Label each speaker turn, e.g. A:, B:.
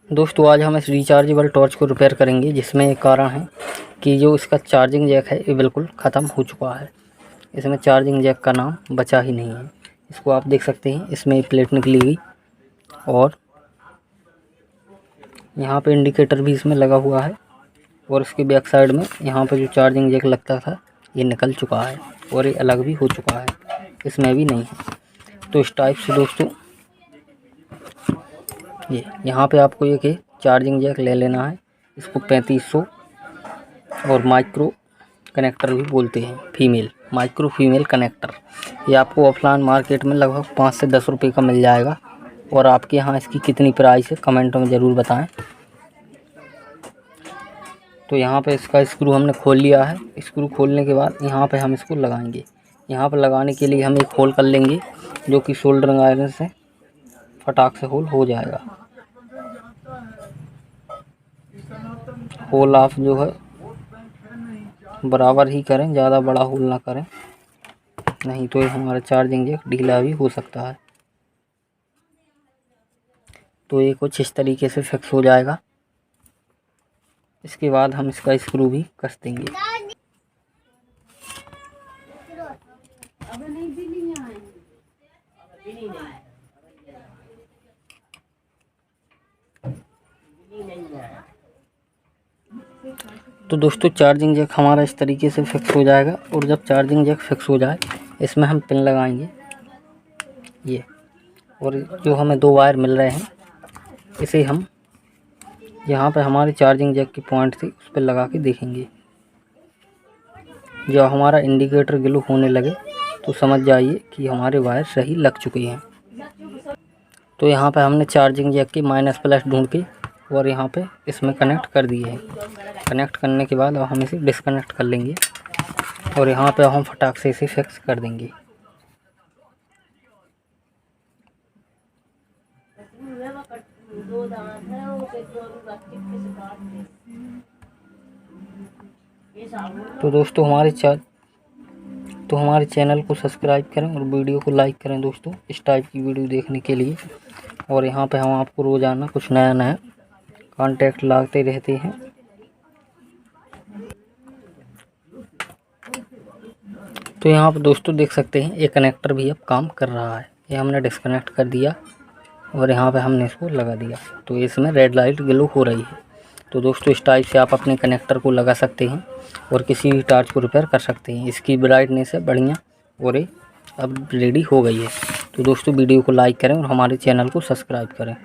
A: दोस्तों आज हम इस रिचार्जेबल टॉर्च को रिपेयर करेंगे, जिसमें एक कारण है कि जो इसका चार्जिंग जैक है ये बिल्कुल ख़त्म हो चुका है। इसमें चार्जिंग जैक का नाम बचा ही नहीं है। इसको आप देख सकते हैं, इसमें प्लेट निकली हुई और यहाँ पे इंडिकेटर भी इसमें लगा हुआ है और इसके बैक साइड में यहाँ पे जो चार्जिंग जैक लगता था ये निकल चुका है और ये अलग भी हो चुका है, इसमें भी नहीं है। तो इस टाइप से दोस्तों ये यहाँ पे आपको एक चार्जिंग जैक ले लेना है। इसको 3500 और माइक्रो कनेक्टर भी बोलते हैं, फीमेल माइक्रो फीमेल कनेक्टर। ये आपको ऑफलाइन मार्केट में लगभग 5 से 10 रुपये का मिल जाएगा। और आपके यहाँ इसकी कितनी प्राइस है कमेंटों में ज़रूर बताएं। तो यहाँ पे इसका स्क्रू हमने खोल लिया है। स्क्रू खोलने के बाद यहाँ पे हम इसको लगाएंगे। यहाँ पर लगाने के लिए हम एक होल कर लेंगे, जो कि सोल्डरिंग आयरन से फटाक से होल हो जाएगा। होल आप जो है बराबर ही करें, ज़्यादा बड़ा होल ना करें, नहीं तो ये हमारा चार्जिंग जैक ढीला भी हो सकता है। तो ये कुछ इस तरीके से फिक्स हो जाएगा। इसके बाद हम इसका स्क्रू भी कस देंगे। तो दोस्तों चार्जिंग जैक हमारा इस तरीके से फिक्स हो जाएगा। और जब चार्जिंग जैक फिक्स हो जाए, इसमें हम पिन लगाएंगे ये, और जो हमें 2 वायर मिल रहे हैं इसे हम यहाँ पे हमारे चार्जिंग जैक की पॉइंट थी उस पर लगा के देखेंगे। जब हमारा इंडिकेटर ग्लो होने लगे तो समझ जाइए कि हमारे वायर सही लग चुके हैं। तो यहाँ पे हमने चार्जिंग जैक की माइनस प्लस ढूंढ के और यहाँ पे इसमें कनेक्ट कर दिए हैं। कनेक्ट करने के बाद अब हम इसे डिस्कनेक्ट कर लेंगे और यहाँ पे हम फटाक से इसे फिक्स कर देंगे। तो दोस्तों हमारे चैनल को सब्सक्राइब करें और वीडियो को लाइक करें दोस्तों, इस टाइप की वीडियो देखने के लिए। और यहाँ पे हम आपको रोज़ाना कुछ नया नया कॉन्टेक्ट लाते रहते हैं। तो यहाँ पर दोस्तों देख सकते हैं ये कनेक्टर भी अब काम कर रहा है। ये हमने डिस्कनेक्ट कर दिया और यहाँ पे हमने इसको लगा दिया, तो इसमें रेड लाइट ग्लो हो रही है। तो दोस्तों इस टाइप से आप अपने कनेक्टर को लगा सकते हैं और किसी भी टॉर्च को रिपेयर कर सकते हैं। इसकी ब्राइटनेस है बढ़िया और ये अब रेडी हो गई है। तो दोस्तों वीडियो को लाइक करें और हमारे चैनल को सब्सक्राइब करें।